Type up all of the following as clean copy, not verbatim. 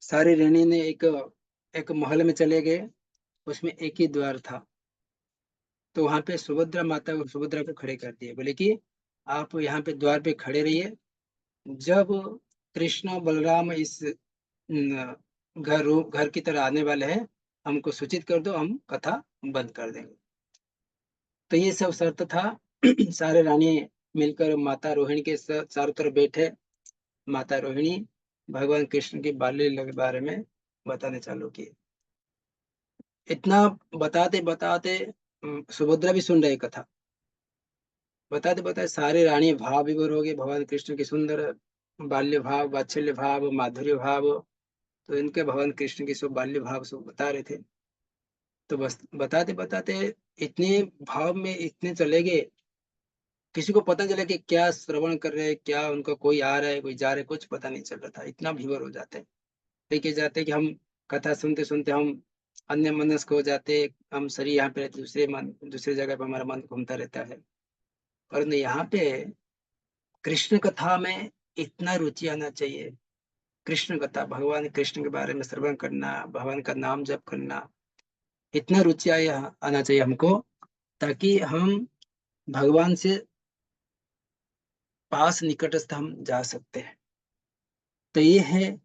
सारी ऋणी ने एक एक महल में चले गए, उसमें एक ही द्वार था। तो वहाँ पे सुभद्रा माता को सुभद्रा को खड़े कर दिए, बोले कि आप यहाँ पे द्वार पे खड़े रहिए, जब कृष्ण बलराम इस न, घर की तरह आने वाले हैं, हमको सूचित कर दो, हम कथा बंद कर देंगे। तो ये सब शर्त था। सारे रानी मिलकर माता रोहिणी के चारों तरफ बैठे। माता रोहिणी भगवान कृष्ण की बाल्य लीला के बारे में बताने चालू किए। इतना बताते बताते सुभद्रा भी सुन रही कथा। बताते बताते सारे रानी भाव विभोर हो गए भगवान कृष्ण के सुंदर बाल्य भाव, वात्सल्य भाव, माधुर्य भाव। तो इनके भगवान कृष्ण के सब बाल्य भाव सब बता रहे थे। तो बस बताते बताते इतने भाव में इतने चले गए, किसी को पता चला कि क्या श्रवण कर रहे हैं, क्या उनका कोई आ रहा है कोई जा रहा है, कुछ पता नहीं चल रहा था। इतना विभोर हो जाते हैं, लेके जाते कि हम कथा सुनते सुनते हम अन्य मनस्क हो जाते। हम शरीर यहाँ पे रहते, दूसरे जगह पे हमारा मन घूमता रहता है। परंतु यहाँ पे कृष्ण कथा में इतना रुचि आना चाहिए। कृष्ण कथा, भगवान कृष्ण के बारे में श्रवण करना, भगवान का नाम जप करना, इतना रुचि आना चाहिए हमको, ताकि हम भगवान से पास निकटस्थ हम जा सकते हैं। तो ये है,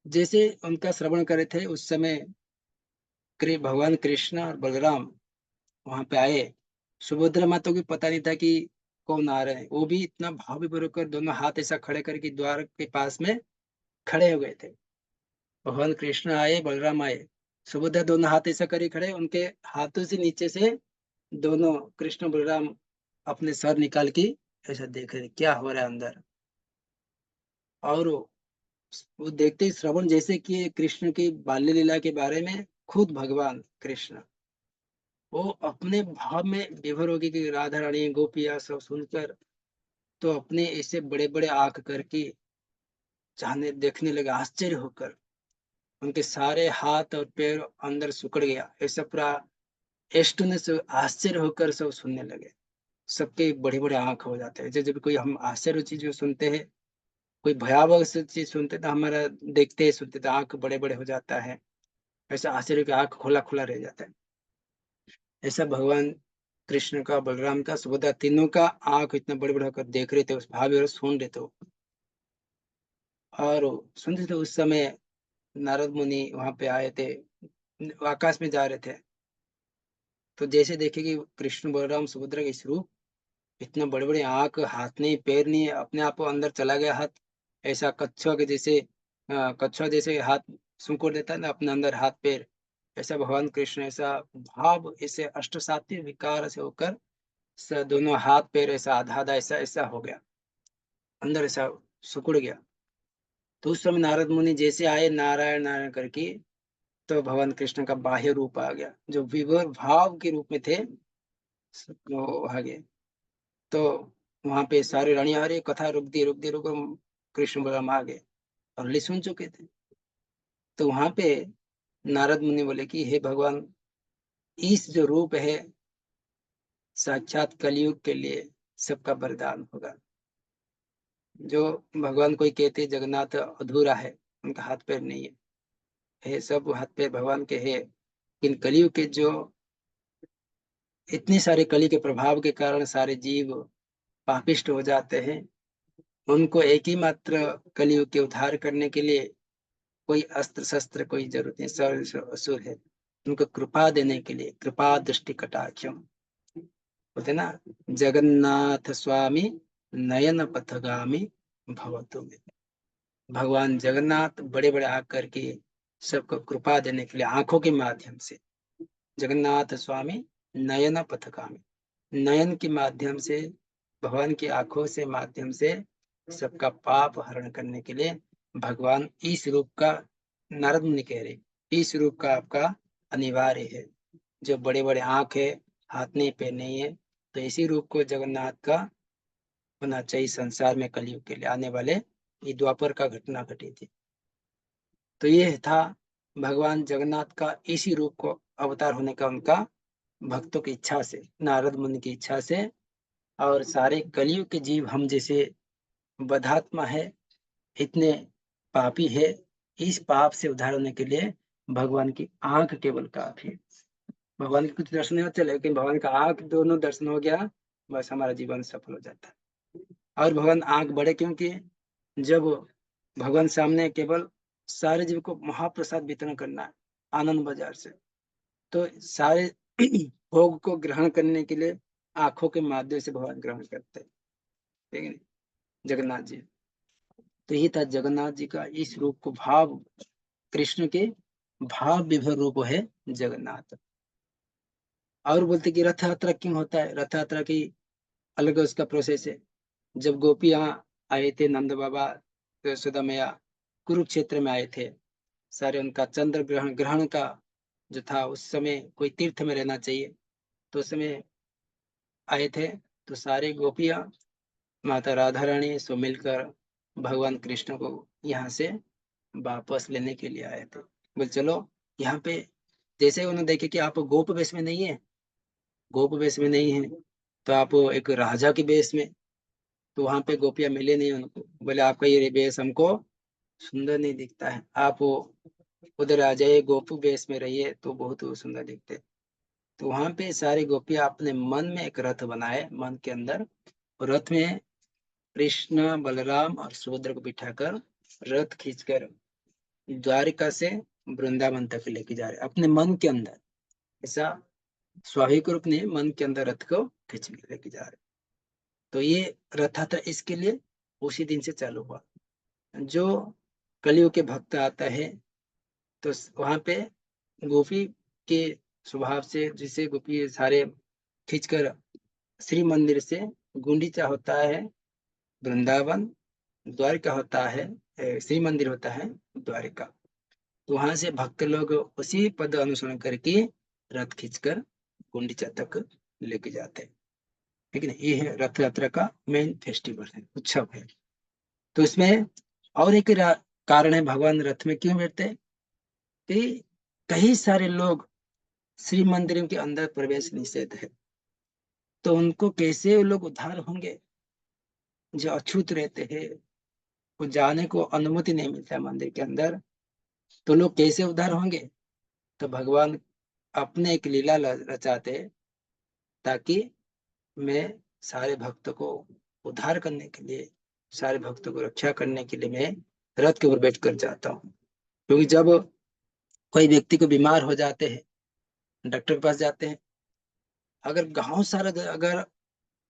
जैसे उनका श्रवण करे थे उस समय भगवान कृष्ण और बलराम वहां पे आए। सुभद्रा माता को भी पता नहीं था कि कौन आ रहे हैं। वो भी इतना भाव विभोर होकर दोनों हाथ ऐसा खड़े करके द्वार के पास में खड़े हो गए थे। भगवान कृष्ण आए, बलराम आए, सुभद्रा दोनों हाथ ऐसा करे खड़े, उनके हाथों से नीचे से दोनों कृष्ण बलराम अपने सर निकाल के ऐसा देख रहे क्या हो रहा है अंदर। और वो देखते ही श्रवण जैसे कि कृष्ण की बाल्य लीला के बारे में खुद भगवान कृष्ण वो अपने भाव में विभोर हो गए कि राधा रानी गोपियां सब सुनकर तो अपने ऐसे बड़े बड़े आंख करके चाहने देखने लगे आश्चर्य होकर। उनके सारे हाथ और पैर अंदर सिकुड़ गया, ऐसा पूरा एस्टोनिश से आश्चर्य होकर सब सुनने लगे। सबके बड़े बड़े आंख हो जाते हैं। जब कोई हम आश्चर्य चीज सुनते हैं, कोई भयावह से चीज सुनते तो हमारा देखते ही सुनते तो आंख बड़े बड़े हो जाता है, ऐसा आश्चर्य का आंख खुला खुला रह जाता है। ऐसा भगवान कृष्ण का, बलराम का, सुभद्रा तीनों का आंख इतना बड़े बड़े होकर देख रहे थे, उस भाव और सुन रहे थे। और सुन रहे थे उस समय नारद मुनि वहां पे आए थे, आकाश में जा रहे थे। तो जैसे देखे कि कृष्ण बलराम सुभद्रा के स्वरूप, इतना बड़े बड़े आंख, हाथ नहीं पैर नहीं, अपने आप अंदर चला गया हाथ, ऐसा कछुआ के जैसे कछुआ जैसे हाथ सुंकुड़ देता है ना अपने अंदर हाथ पैर, ऐसा भगवान कृष्ण ऐसा भाव ऐसे अष्ट सात्विक विकार से होकर दोनों हाथ पैर ऐसा आधा आधा ऐसा ऐसा हो गया, अंदर ऐसा सिकुड़ गया। तो उस समय नारद मुनि जैसे आए नारायण नारायण करके, तो भगवान कृष्ण का बाह्य रूप आ गया, जो विभोर भाव के रूप में थे वो आ गए। तो वहां पे सारी रानी आ रही, कथा रुक दी कृष्ण बलराम आ गए, ऑलरेडी सुन चुके थे। तो वहां पे नारद मुनि बोले कि हे भगवान, इस जो रूप है साक्षात कलयुग के लिए सबका वरदान होगा। जो भगवान कोई कहते जगन्नाथ अधूरा है, उनका हाथ पैर नहीं है सब हाथ पैर भगवान के है। इन कलयुग के जो इतने सारे कली के प्रभाव के कारण सारे जीव पापिष्ट हो जाते हैं, उनको एक ही मात्र कलयुग के उद्धार करने के लिए कोई अस्त्र शस्त्र कोई जरूरत नहीं, सब असुर है। उनको कृपा देने के लिए कृपा दृष्टि कटाक्षम बोलते ना, जगन्नाथ स्वामी नयन पथगामी भवतु में। भगवान जगन्नाथ बड़े बड़े आकर के सबको कृपा देने के लिए आंखों के माध्यम से, जगन्नाथ स्वामी नयन पथगामी, नयन के माध्यम से, भगवान की आंखों से माध्यम से सबका पाप हरण करने के लिए भगवान इस रूप का, नारद मुनि कह रहे, इस रूप का आपका अनिवार्य है। जो बड़े बड़े आंख है, हाथ नहीं पैर नहीं है, तो इसी रूप को जगन्नाथ का होना चाहिए संसार में कलयुग के लिए आने वाले। ये द्वापर का घटना घटी थी। तो ये था भगवान जगन्नाथ का इसी रूप को अवतार होने का उनका भक्तों की इच्छा से, नारद मुनि की इच्छा से। और सारे कलयुग के जीव हम जैसे बधात्मा है, इतने पापी है, इस पाप से उद्धार होने के लिए भगवान की आंख केवल काफी है। भगवान के कुछ दर्शन नहीं होते, लेकिन भगवान का आंख दोनों दर्शन हो गया, बस हमारा जीवन सफल हो जाता है। और भगवान आंख बड़े क्यों किए? जब भगवान सामने केवल सारे जीव को महाप्रसाद वितरण करना है आनंद बाजार से, तो सारे भोग को ग्रहण करने के लिए आंखों के माध्यम से भगवान ग्रहण करते हैं, ठीक है नहीं? जगन्नाथ जी, तो ये था जगन्नाथ जी का इस रूप को भाव, कृष्ण के भाव विभोर रूप है जगन्नाथ। और बोलते कि रथ यात्रा क्यों होता है? रथ यात्रा की अलग उसका प्रोसेस है। जब गोपियां आए थे, नंद बाबा यशोदा मैया कुरुक्षेत्र में आए थे, सारे उनका चंद्र ग्रहण ग्रहण का जो था, उस समय कोई तीर्थ में रहना चाहिए, तो उस समय आए थे, तो सारे गोपियां माता राधा रानी सो मिलकर भगवान कृष्ण को यहाँ से वापस लेने के लिए आए थे। बोल चलो यहाँ पे, जैसे उन्होंने देखे कि आप गोप वेश में नहीं है, गोप वेश में नहीं है, तो आप एक राजा के वेश में, तो वहां पे गोपियां मिले नहीं उनको। बोले आपका ये वेश हमको सुंदर नहीं दिखता है, आप उधर आ जाइए, गोपू वेश में रहिए तो बहुत सुंदर दिखते। तो वहां पे सारी गोपियां अपने मन में एक रथ बनाए, मन के अंदर, और रथ में कृष्ण बलराम और सुभद्रा को बिठाकर रथ खींचकर द्वारिका से वृंदावन तक लेके जा रहे अपने मन के अंदर। ऐसा स्वाभाविक रूप ने मन के अंदर रथ को खींच के लेके जा रहे। तो ये रथ यात्रा इसके लिए उसी दिन से चालू हुआ। जो कलयुग के भक्त आता है, तो वहां पे गोपी के स्वभाव से, जिसे गोपी सारे खींचकर श्री मंदिर से, गुंडीचा होता है वृंदावन, द्वारिका होता है, श्री मंदिर होता है द्वारिका, तो वहां से भक्त लोग उसी पद अनुसरण करके रथ खींचकर गुंडीचा तक लेके जाते हैं, ठीक है ना? ये है रथ यात्रा का मेन फेस्टिवल है, उत्सव है। तो इसमें और एक कारण है भगवान रथ में क्यों बैठते हैं, कि कई सारे लोग श्री मंदिर के अंदर प्रवेश निषेध है, तो उनको कैसे वो लोग उद्धार होंगे? जो अछूत रहते हैं, वो जाने को अनुमति नहीं मिलता है मंदिर के अंदर, तो लोग कैसे उद्धार होंगे? तो भगवान अपने एक लीला रचाते, ताकि मैं सारे भक्तों को उद्धार करने के लिए, सारे भक्तों को रक्षा करने के लिए मैं रथ के ऊपर बैठ कर जाता हूँ। क्योंकि जब कोई व्यक्ति को बीमार हो जाते हैं, डॉक्टर के पास जाते हैं, अगर गांव सारा अगर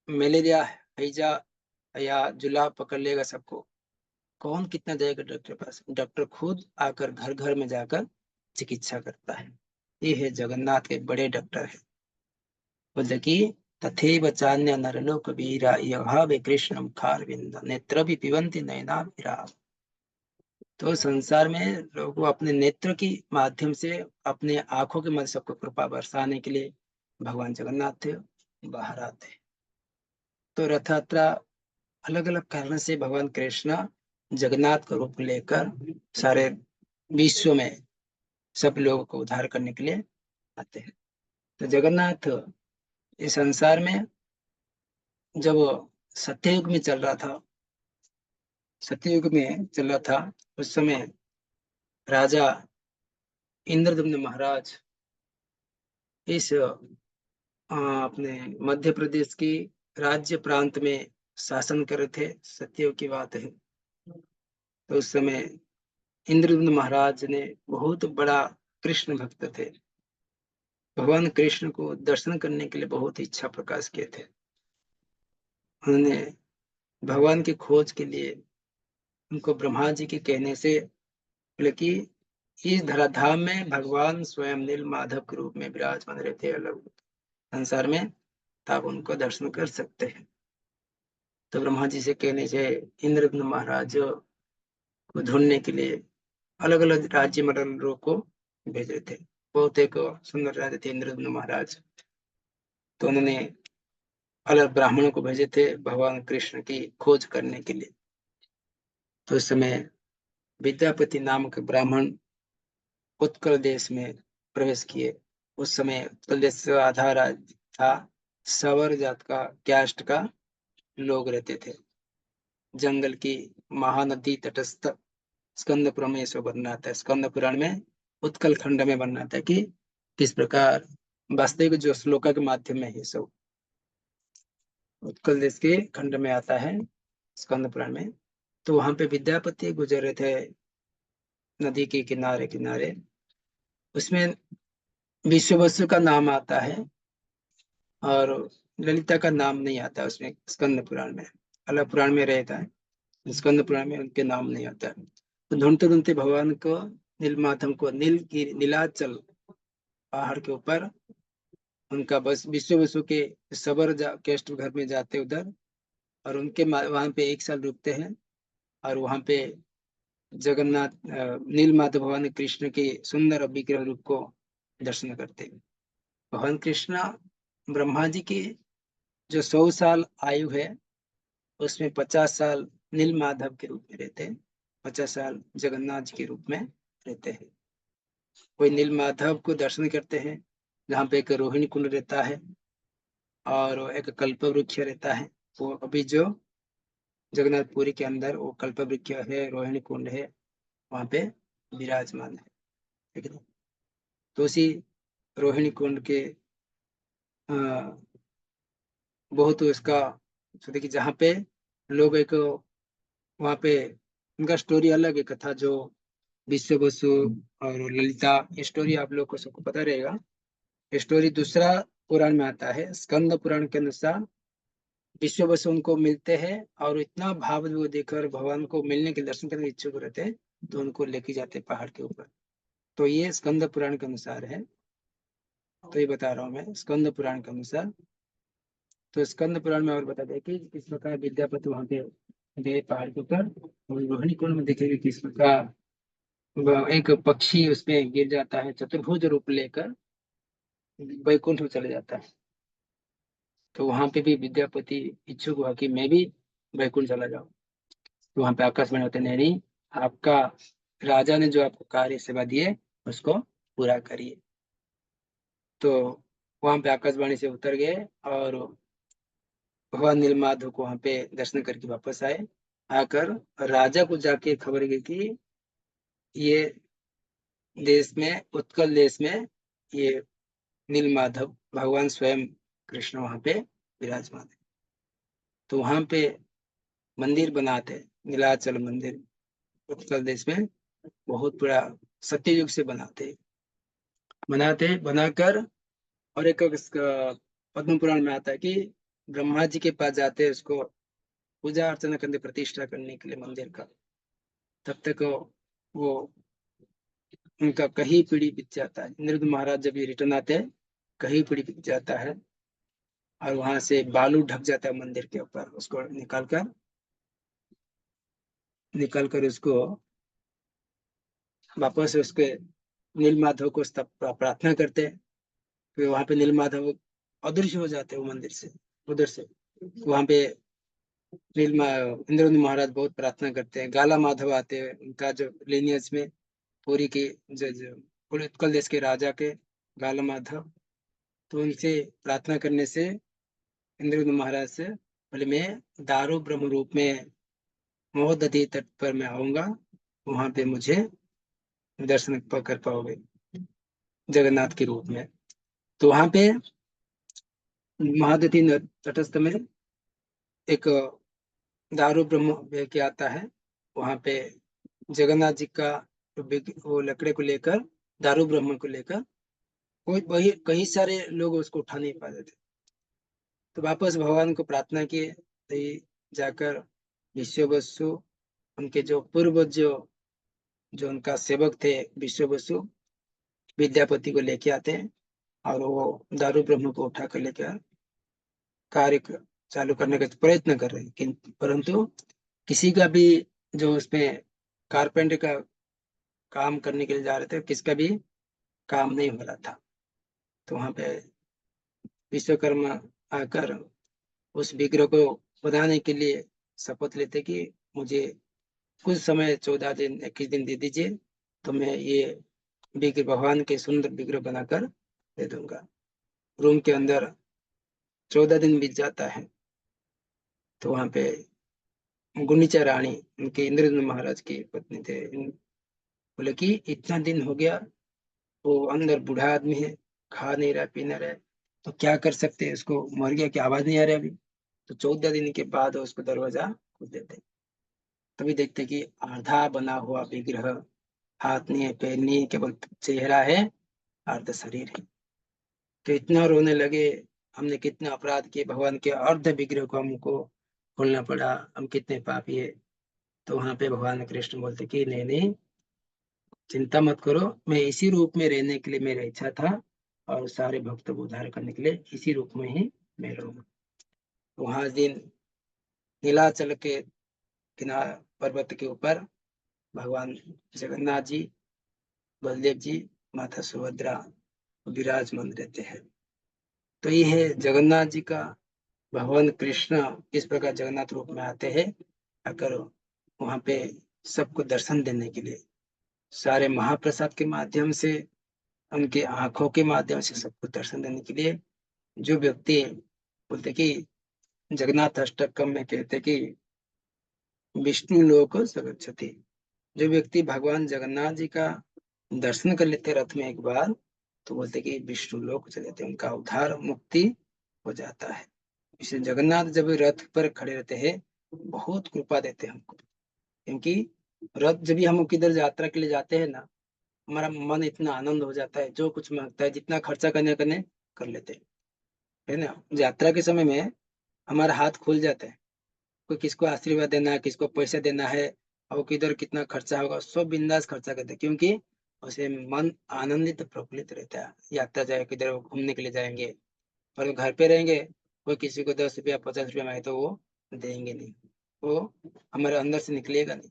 मलेरिया, हैजा या जुलाब पकड़ लेगा सबको, कौन कितना जाएगा डॉक्टर के पास? डॉक्टर खुद आकर घर घर में जाकर चिकित्सा करता है। ये है जगन्नाथ के बड़े डॉक्टर है। बोलते कि तथैव चान्य नरलोक वीरा यभावे कृष्णम खारविंद नेत्र भी पिबंति नयना विरा। तो संसार में लोग अपने नेत्र की माध्यम से, अपने आंखों के मध्य सबको कृपा बरसाने के लिए भगवान जगन्नाथ बाहर आते हैं। तो रथ यात्रा अलग अलग कारण से भगवान कृष्ण जगन्नाथ का रूप लेकर सारे विश्व में सब लोगों को उद्धार करने के लिए आते हैं। तो जगन्नाथ इस संसार में जब सत्ययुग में चल रहा था, सत्ययुग में चल रहा था, उस समय राजा इंद्रदम्न महाराज इस अपने मध्य प्रदेश की राज्य प्रांत में शासन कर रहे थे। सत्ययुग की बात है। तो उस समय इंद्रदम्न महाराज ने, बहुत बड़ा कृष्ण भक्त थे, भगवान कृष्ण को दर्शन करने के लिए बहुत इच्छा प्रकाश किए थे। उन्होंने भगवान की खोज के लिए, उनको ब्रह्मा जी के कहने से बोले कि इस धराधाम में भगवान स्वयं नील माधव के रूप में विराजमान रहते हैं अलग संसार में, तो आप उनको दर्शन कर सकते हैं। तो ब्रह्मा जी से कहने से इंद्रदम्न महाराज को ढूंढने के लिए अलग अलग राज्य मंडलों को भेज रहे थे। बहुत एक सुंदर राजा थे इंद्रदम्न महाराज, तो उन्होंने अलग ब्राह्मणों को भेजे थे भगवान कृष्ण की खोज करने के लिए। तो उस समय विद्यापति नामक ब्राह्मण उत्कल देश में प्रवेश किए। उस समय उत्कल देश से आधा राज्य था सवर जात का, कैस्ट का लोग रहते थे। जंगल की महानदी तटस्थ स्कंद पुराण में ये सब वर्णन आता है। स्कंद पुराण में उत्कल खंड में वर्णन आता है कि किस प्रकार वास्तविक जो श्लोका के माध्यम में ये सब उत्कल देश के खंड में आता है स्कंद पुराण में। तो वहां पे विद्यापति गुजर रहे थे नदी के किनारे किनारे, उसमें विश्ववसु का नाम आता है और ललिता का नाम नहीं आता उसमें स्कंद पुराण में, अलग पुराण में रहता है, स्कंद पुराण में उनके नाम नहीं आता है। तो ढूंढते ढूंढते भगवान को नीलमाधव को नीलाचल पहाड़ के ऊपर उनका बस विश्ववसु के सबर केस्ट घर में जाते उधर, और उनके वहां पे एक साल रुकते हैं और वहां पे जगन्नाथ नीलमाधव भगवान कृष्ण के सुंदर विग्रह रूप को दर्शन करते हैं। भगवान कृष्ण ब्रह्मा जी की जो 100 साल आयु है उसमें 50 साल नील माधव के रूप में रहते हैं, 50 साल जगन्नाथ जी के रूप में रहते हैं। कोई नील माधव को दर्शन करते हैं जहाँ पे एक रोहिणी कुंड रहता है और एक कल्प वृक्ष रहता है। वो अभी जो जगन्नाथपुरी के अंदर वो कल्प वृक्ष है, रोहिणी कुंड है, वहाँ पे विराजमान है, ठीक है। तो उसी रोहिणी कुंड के बहुत उसका देखिए जहाँ पे लोग एक वहाँ पे उनका स्टोरी अलग है, कथा जो विश्व बसु और ललिता, ये स्टोरी आप लोग को सबको पता रहेगा। ये स्टोरी दूसरा पुराण में आता है, स्कंद पुराण के अनुसार विश्व बसु उनको मिलते हैं और इतना भाव वो देखकर भगवान को मिलने के दर्शन करने के इच्छुक रहते हैं तो उनको लेके जाते हैं पहाड़ के ऊपर। तो ये स्कंद पुराण के अनुसार है, तो ये बता रहा हूँ मैं स्कंद पुराण के अनुसार। तो स्कंद पुराण में और बता दें कि किस प्रकार विद्यापति वहां पे गए पहाड़ के ऊपर, और रोहिणी कुंड में देखेंगे किस प्रकार एक पक्षी उसमें गिर जाता है चतुर्भुज रूप लेकर वैकुंठ में चले जाता है। तो वहां पे भी विद्यापति इच्छुक हुआ कि मैं भी वैकुंठ चला जाऊं। तो वहां पे आकाशवाणी होते नहीं नहीं, आपका राजा ने जो आपको कार्य सेवा दिए उसको पूरा करिए। तो वहां पे आकाशवाणी से उतर गए और भगवान नीलमाधव को वहां पे दर्शन करके वापस आए। आकर राजा को जाके खबर गई कि ये देश में उत्कल देश में ये नीलमाधव भगवान स्वयं कृष्ण वहां पे विराजमान है। तो वहां पे मंदिर बनाते, नीलाचल मंदिर उत्कल देश में बहुत बड़ा सत्ययुग से बनाते बनाकर, और एक पद्म पुराण में आता है कि ब्रह्मा जी के पास जाते हैं उसको पूजा अर्चना करने प्रतिष्ठा करने के लिए मंदिर का। तब तक वो उनका कहीं पीढ़ी बीत जाता है। इंद्रद महाराज जब ये रिटर्न आते हैं कहीं पीढ़ी बीत जाता है और वहां से बालू ढक जाता है मंदिर के ऊपर, उसको निकाल कर उसको वापस उसके नील माधव को प्रार्थना करते हैं। फिर वहां पे नील माधव अदृश्य हो जाते हैं वो मंदिर से, उधर से। वहां पे इंद्रद महाराज बहुत प्रार्थना करते हैं, गाला माधव आते हैं, उनका जो लिनियज में पूरी के जो पूरे उत्कल देश के राजा के गाला माधव। तो उनसे प्रार्थना करने से इंद्रद महाराज से बोले मैं दारू ब्रह्म रूप में महोदधि तट पर मैं आऊंगा, वहां पे मुझे दर्शन कर पाओगे जगन्नाथ के रूप में। तो वहां पे महादधि तटस्थ में एक दारू ब्रह्म के आता है, वहां पे जगन्नाथ जी का वो लकड़े को लेकर, दारू ब्रह्म को लेकर कोई वही कई सारे लोग उसको उठा नहीं पाते थे। तो वापस भगवान को प्रार्थना किए, तो जाकर विश्व बसु उनके जो पूर्व जो उनका सेवक थे विश्व बसु विद्यापति को लेके आते हैं और वो दारू ब्रह्म को उठा कर लेकर कार्य चालू करने का प्रयत्न कर रहे हैं, परंतु किसी का भी जो उसमें कारपेंटर का काम करने के लिए जा रहे थे किसका भी काम नहीं हो रहा था। तो वहां पे विश्वकर्मा आकर उस विग्रह को बनाने के लिए शपथ लेते कि मुझे कुछ समय 14 दिन 21 दिन दे दीजिए, तो मैं ये विग्रह भगवान के सुंदर विग्रह बनाकर दे दूंगा। रूम के अंदर 14 दिन बीत जाता है। तो वहां पे गुंडीचा रानी उनके इंद्रद्युम्न महाराज की पत्नी थे। बोले कि इतना दिन हो गया, वो अंदर बूढ़ा आदमी है, खा नहीं रहा पी नहीं रहा, तो क्या कर सकते हैं, उसको मर गया कि आवाज नहीं आ रहा अभी। तो 14 दिन के बाद उसको दरवाजा खोल देते, तभी देखते कि आधा बना हुआ विग्रह, हाथ नहीं है पैर नहीं है, केवल चेहरा है, अर्ध शरीर है। तो इतना रोने लगे, हमने कितना अपराध किए, भगवान के अर्ध विग्रह को हमको खोलना पड़ा, हम कितने पापी है। तो वहां पे भगवान कृष्ण बोलते कि नहीं नहीं, चिंता मत करो, मैं इसी रूप में रहने के लिए मेरा इच्छा था, और सारे भक्तों को उद्धार करने के लिए इसी रूप में ही मैं रहूंगा। तो वहां दिन नीलाचल के किनारे पर्वत के ऊपर भगवान जगन्नाथ जी, बलदेव जी, माता सुभद्रा विराजमान रहते हैं। तो ये है जगन्नाथ जी का, भगवान कृष्ण इस प्रकार जगन्नाथ रूप में आते हैं, आकर वहां पे सबको दर्शन देने के लिए, सारे महाप्रसाद के माध्यम से, उनके आंखों के माध्यम से सबको दर्शन देने के लिए। जो व्यक्ति बोलते कि जगन्नाथ अष्टकम में कहते कि विष्णु लोक सगच्छति, जो व्यक्ति भगवान जगन्नाथ जी का दर्शन कर लेते रथ में एक बार, तो बोलते कि विष्णु लोक चले जाते, उनका उद्धार मुक्ति हो जाता है। इसलिए जगन्नाथ जब रथ पर खड़े रहते हैं, बहुत कृपा देते हैं हमको, क्योंकि रथ जब भी हम किधर यात्रा के लिए जाते हैं ना, हमारा मन इतना आनंद हो जाता है, जो कुछ मांगता है, जितना खर्चा करने करने कर लेते हैं, है ना। यात्रा के समय में हमारा हाथ खुल जाता है, कोई किसको आशीर्वाद देना है, किसको पैसा देना है, और किधर कितना खर्चा होगा, सब बिंदास खर्चा करते हैं, क्योंकि उसे मन आनंदित प्रफुल्लित रहता है। यात्रा जाए किधर घूमने के लिए जाएंगे, और घर पे रहेंगे, कोई किसी को 10 रुपया 50 रुपया मांगे तो वो देंगे नहीं, वो हमारे अंदर से निकलेगा नहीं।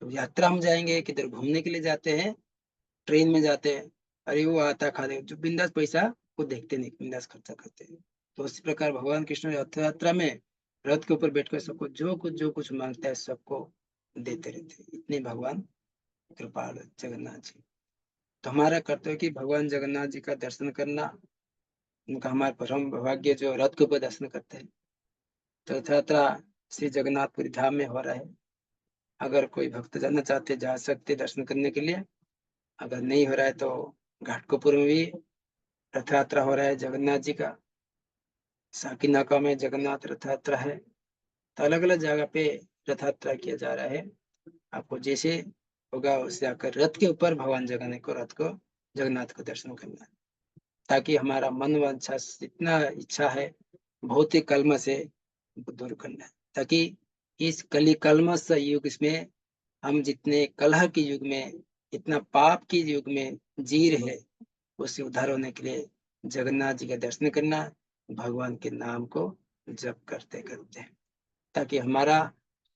तो यात्रा हम जाएंगे, किधर घूमने के लिए जाते हैं, ट्रेन में जाते हैं, अरे वो आता खा दे, जो बिंदास पैसा को देखते नहीं, बिंदास खर्चा करते हैं। तो उसी प्रकार भगवान कृष्ण रथ यात्रा में रथ के ऊपर बैठकर सबको जो कुछ मांगता है सबको देते रहते हैं, इतने भगवान कृपालु जगन्नाथ जी। तो हमारा कर्तव्य कि भगवान जगन्नाथ जी का दर्शन करना, उनका हमारा परम भाग्य जो रथ के ऊपर दर्शन करते हैं। तो रथ यात्रा श्री जगन्नाथपुरी धाम में हो रहा है, अगर कोई भक्त जाना चाहते जा सकते दर्शन करने के लिए, अगर नहीं हो रहा है तो घाटकोपुर में भी रथ यात्रा हो रहा है जगन्नाथ जी का, साकीनाका में जगन्नाथ रथ यात्रा है। तो अलग अलग जगह पे रथ यात्रा किया जा रहा है। आपको जैसे होगा उससे आकर रथ के ऊपर भगवान जगन्नाथ को, रथ को, जगन्नाथ को दर्शन करना है, ताकि हमारा मन वांछा जितना इच्छा है भौतिक कलम से दूर करना है, ताकि इस कली कलमश युग इसमें हम जितने कलह के युग में, इतना पाप के युग में जी रहे, उससे उद्धार होने के लिए जगन्नाथ जी का दर्शन करना, भगवान के नाम को जप करते करते, ताकि हमारा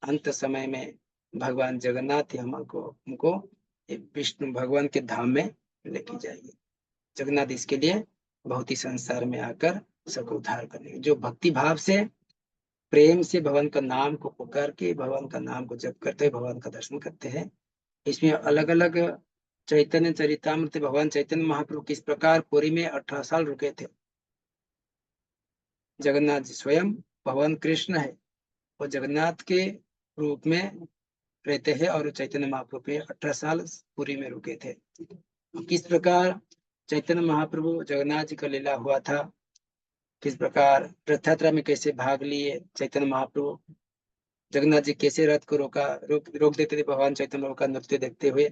अंत समय में भगवान जगन्नाथ ही हमको हमको विष्णु भगवान के धाम में लेके जाएंगे। जगन्नाथ इसके लिए बहुत ही संसार में आकर सबको उद्धार करने, जो भक्ति भाव से प्रेम से भगवान का नाम को पुकार के, भगवान का नाम को जप करते हैं, भगवान का दर्शन करते हैं। इसमें अलग अलग चैतन्य चरितामृत, भगवान चैतन्य महाप्रभु किस प्रकार पुरी में 18 साल रुके थे। जगन्नाथ जी स्वयं भगवान कृष्ण है, वो जगन्नाथ के रूप में रहते हैं, और चैतन्य महाप्रभु पे 18 साल पुरी में रुके थे। किस प्रकार चैतन्य महाप्रभु जगन्नाथ जी का लीला हुआ था, किस प्रकार रथ यात्रा में कैसे भाग लिए चैतन्य महाप्रभु, जगन्नाथ जी कैसे रथ को रोक देते थे भगवान चैतन्य प्रभु का नृत्य देखते हुए।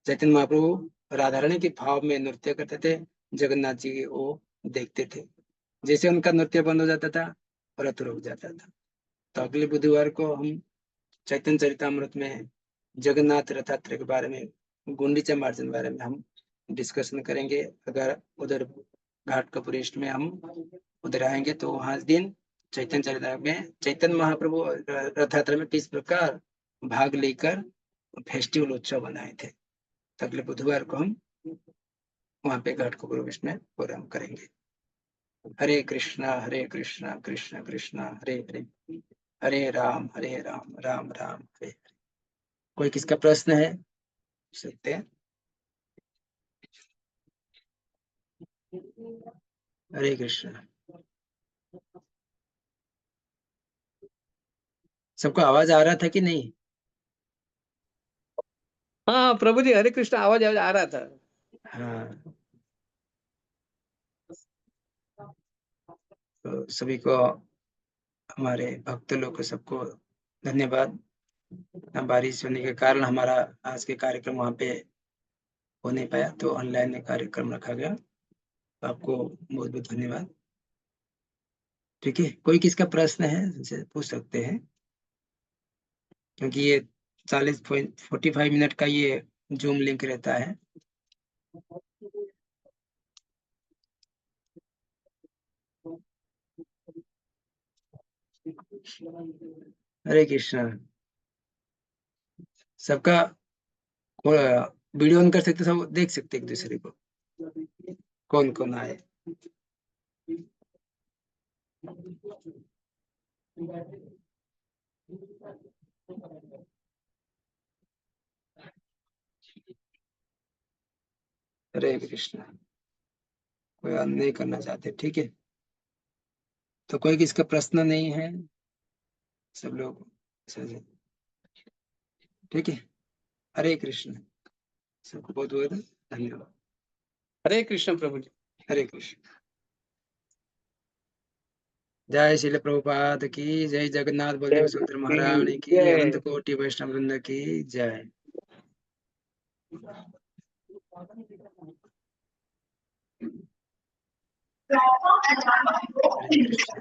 चैतन्य महाप्रभु राधा रानी के भाव में नृत्य करते थे, जगन्नाथ जी वो देखते थे, जैसे उनका नृत्य बंद हो जाता था रथ रुक जाता था। तो अगले बुधवार को हम चैतन्य चरितामृत में जगन्नाथ रथ यात्रा के बारे में, गुंडीचा मार्जन के बारे में हम डिस्कशन करेंगे। अगर उधर घाट कपूर ईस्ट में हम उधर आएंगे तो वहां दिन चैतन्य चरितामृत में चैतन्य महाप्रभु रथ यात्रा में किस प्रकार भाग लेकर फेस्टिवल उत्सव बनाए थे। तो अगले बुधवार को हम वहां पे घाट कपूर ईस्ट में प्रोग्राम करेंगे। हरे कृष्णा कृष्ण कृष्ण हरे हरे, हरे राम राम राम हरे। कोई किसका प्रश्न है पूछ सकते हैं। हरे कृष्ण। सबको आवाज आ रहा था कि नहीं? हाँ प्रभु जी, हरे कृष्ण, आवाज आवाज आ रहा था। हाँ, तो सभी को, हमारे भक्त लोग को सबको धन्यवाद। बारिश होने के कारण हमारा आज के कार्यक्रम वहाँ पे हो नहीं पाया, तो ऑनलाइन कार्यक्रम रखा गया। तो आपको बहुत बहुत धन्यवाद। ठीक है, कोई किसका प्रश्न है उनसे पूछ सकते हैं, क्योंकि ये 45 मिनट का ये जूम लिंक रहता है। हरे कृष्णा। सबका वीडियो ऑन कर सकते, सब देख सकते एक दूसरे को, कौन कौन आए। हरे कृष्णा। कोई और नहीं करना चाहते, ठीक है। तो कोई किसका प्रश्न नहीं है, सब लोग सही है, ठीक है। हरे कृष्ण, सबको बहुत बहुत धन्यवाद। हरे कृष्ण प्रभु जी। हरे कृष्ण। जय श्रील प्रभुपाद की जय, जगन्नाथ बलदेव सुभद्रा महारानी की, अनंत जय। कोटि वैष्णव वृंद की जय। हरे कृष्ण।